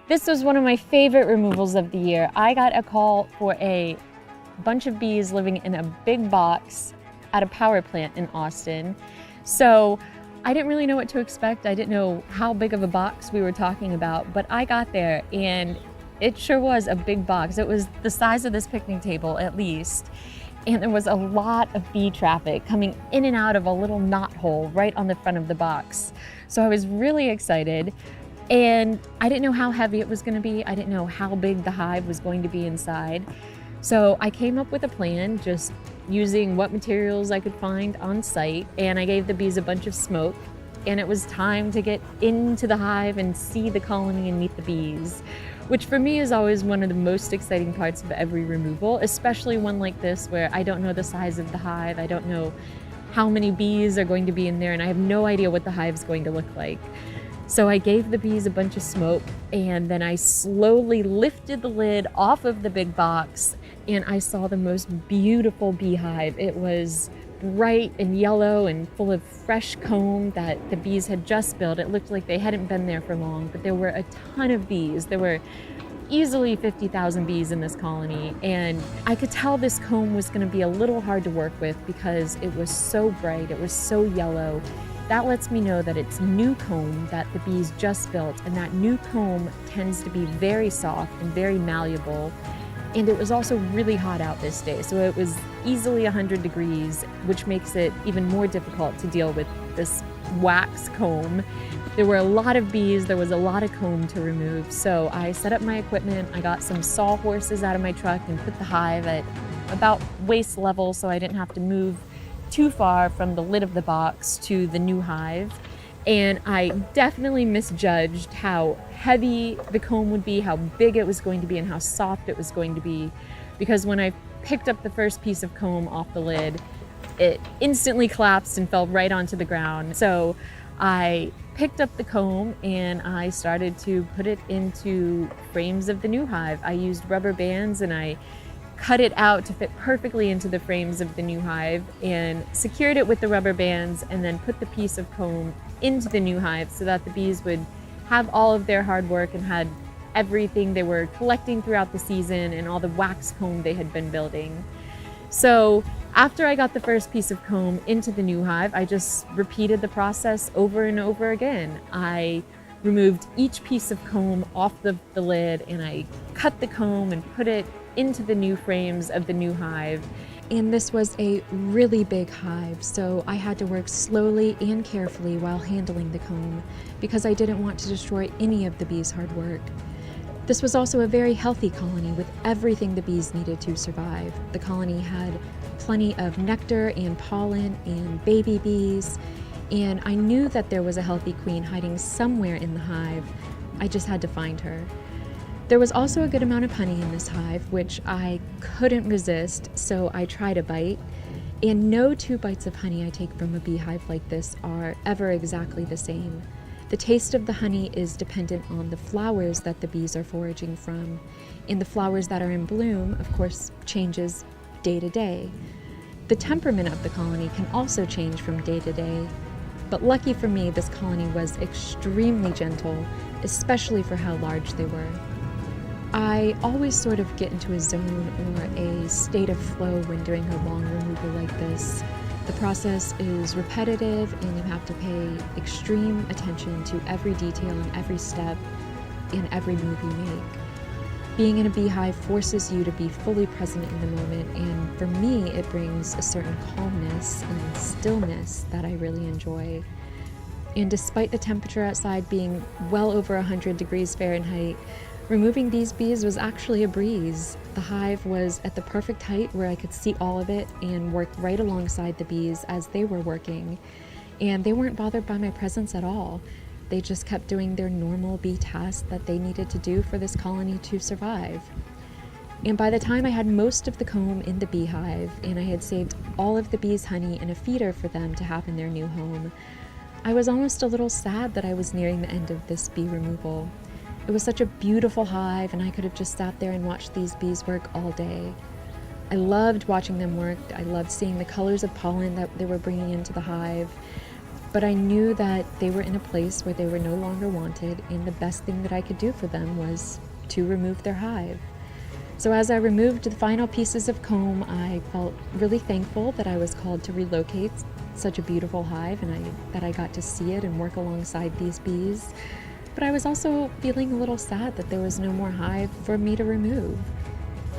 This was one of my favorite removals of the year. I got a call for a bunch of bees living in a big box at a power plant in Austin. So I didn't really know what to expect. I didn't know how big of a box we were talking about, but I got there and it sure was a big box. It was the size of this picnic table at least. And there was a lot of bee traffic coming in and out of a little knot hole right on the front of the box. So I was really excited. And I didn't know how heavy it was going to be. I didn't know how big the hive was going to be inside. So I came up with a plan, just using what materials I could find on site, and I gave the bees a bunch of smoke, and it was time to get into the hive and see the colony and meet the bees, which for me is always one of the most exciting parts of every removal, especially one like this where I don't know the size of the hive, I don't know how many bees are going to be in there, and I have no idea what the hive is going to look like. So I gave the bees a bunch of smoke, and then I slowly lifted the lid off of the big box, and I saw the most beautiful beehive. It was bright and yellow and full of fresh comb that the bees had just built. It looked like they hadn't been there for long, but there were a ton of bees. There were easily 50,000 bees in this colony, and I could tell this comb was going to be a little hard to work with because it was so bright, it was so yellow. That lets me know that it's new comb that the bees just built, and that new comb tends to be very soft and very malleable. And it was also really hot out this day, so it was easily 100 degrees, which makes it even more difficult to deal with this wax comb. There were a lot of bees, there was a lot of comb to remove, so I set up my equipment, I got some sawhorses out of my truck and put the hive at about waist level so I didn't have to move too far from the lid of the box to the new hive. And I definitely misjudged how heavy the comb would be, how big it was going to be, and how soft it was going to be. Because when I picked up the first piece of comb off the lid, it instantly collapsed and fell right onto the ground. So I picked up the comb and I started to put it into frames of the new hive. I used rubber bands and I cut it out to fit perfectly into the frames of the new hive and secured it with the rubber bands, and then put the piece of comb into the new hive so that the bees would have all of their hard work and had everything they were collecting throughout the season and all the wax comb they had been building. So after I got the first piece of comb into the new hive, I just repeated the process over and over again. I removed each piece of comb off the lid, and I cut the comb and put it into the new frames of the new hive. And this was a really big hive, so I had to work slowly and carefully while handling the comb because I didn't want to destroy any of the bees' hard work. This was also a very healthy colony with everything the bees needed to survive. The colony had plenty of nectar and pollen and baby bees, and I knew that there was a healthy queen hiding somewhere in the hive. I just had to find her. There was also a good amount of honey in this hive, which I couldn't resist, so I tried a bite. And no 2 bites of honey I take from a beehive like this are ever exactly the same. The taste of the honey is dependent on the flowers that the bees are foraging from, and the flowers that are in bloom, of course, changes day to day. The temperament of the colony can also change from day to day, but lucky for me, this colony was extremely gentle, especially for how large they were. I always sort of get into a zone or a state of flow when doing a long removal like this. The process is repetitive and you have to pay extreme attention to every detail and every step in every move you make. Being in a beehive forces you to be fully present in the moment, and for me it brings a certain calmness and stillness that I really enjoy. And despite the temperature outside being well over 100 degrees Fahrenheit, removing these bees was actually a breeze. The hive was at the perfect height where I could see all of it and work right alongside the bees as they were working. And they weren't bothered by my presence at all. They just kept doing their normal bee tasks that they needed to do for this colony to survive. And by the time I had most of the comb in the beehive and I had saved all of the bees' honey in a feeder for them to have in their new home, I was almost a little sad that I was nearing the end of this bee removal. It was such a beautiful hive, and I could have just sat there and watched these bees work all day. I loved watching them work. I loved seeing the colors of pollen that they were bringing into the hive. but I knew that they were in a place where they were no longer wanted, and the best thing that I could do for them was to remove their hive. So as I removed the final pieces of comb, I felt really thankful that I was called to relocate such a beautiful hive, and that I got to see it and work alongside these bees. But I was also feeling a little sad that there was no more hive for me to remove.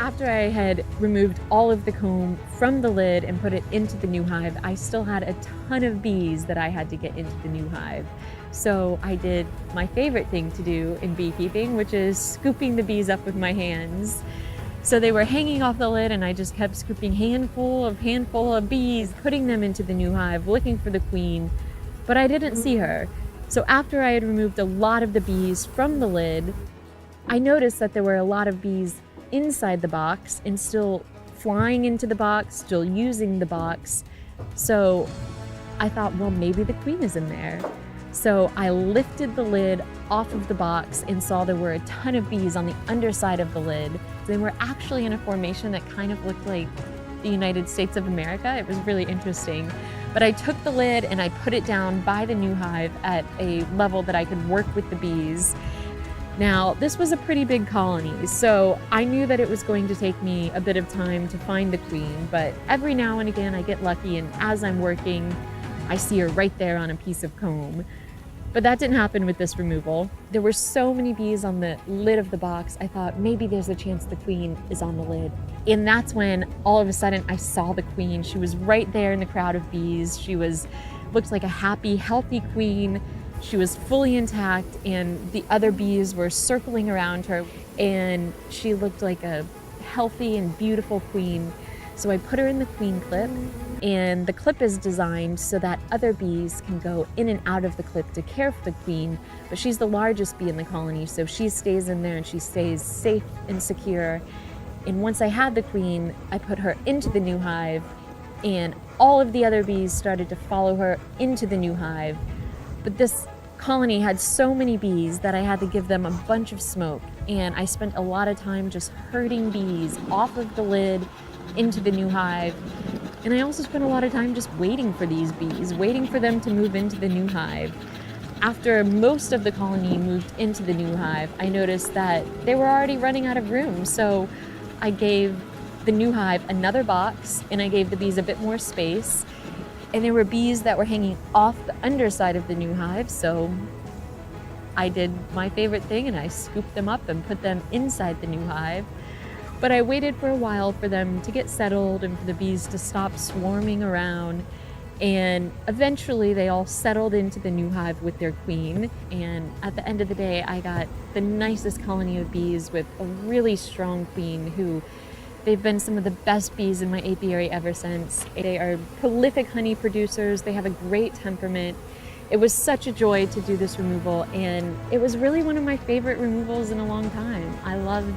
After I had removed all of the comb from the lid and put it into the new hive, I still had a ton of bees that I had to get into the new hive. So I did my favorite thing to do in beekeeping, which is scooping the bees up with my hands. So they were hanging off the lid, and I just kept scooping handful of bees, putting them into the new hive, looking for the queen, but I didn't see her. So after I had removed a lot of the bees from the lid, I noticed that there were a lot of bees inside the box and still flying into the box, still using the box. So I thought, well, maybe the queen is in there. So I lifted the lid off of the box and saw there were a ton of bees on the underside of the lid. They were actually in a formation that kind of looked like the United States of America. It was really interesting. But I took the lid and I put it down by the new hive at a level that I could work with the bees. Now, this was a pretty big colony, so I knew that it was going to take me a bit of time to find the queen, but every now and again I get lucky, and as I'm working, I see her right there on a piece of comb. But that didn't happen with this removal. There were so many bees on the lid of the box, I thought maybe there's a chance the queen is on the lid. And that's when all of a sudden I saw the queen. She was right there in the crowd of bees. She looked like a happy, healthy queen. She was fully intact, and the other bees were circling around her, and she looked like a healthy and beautiful queen. So I put her in the queen clip, and the clip is designed so that other bees can go in and out of the clip to care for the queen, but she's the largest bee in the colony, so she stays in there and she stays safe and secure. And once I had the queen, I put her into the new hive, and all of the other bees started to follow her into the new hive. But this colony had so many bees that I had to give them a bunch of smoke, and I spent a lot of time just herding bees off of the lid into the new hive. And I also spent a lot of time just waiting for these bees, waiting for them to move into the new hive. After most of the colony moved into the new hive, I noticed that they were already running out of room, so I gave the new hive another box, and I gave the bees a bit more space. And there were bees that were hanging off the underside of the new hive, so I did my favorite thing and I scooped them up and put them inside the new hive. But I waited for a while for them to get settled and for the bees to stop swarming around. And eventually they all settled into the new hive with their queen. And at the end of the day, I got the nicest colony of bees with a really strong queen who they've been some of the best bees in my apiary ever since. They are prolific honey producers. They have a great temperament. It was such a joy to do this removal, and it was really one of my favorite removals in a long time. I loved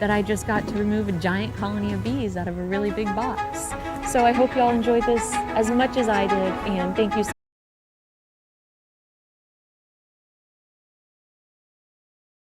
that I just got to remove a giant colony of bees out of a really big box. So I hope you all enjoyed this as much as I did, and thank you so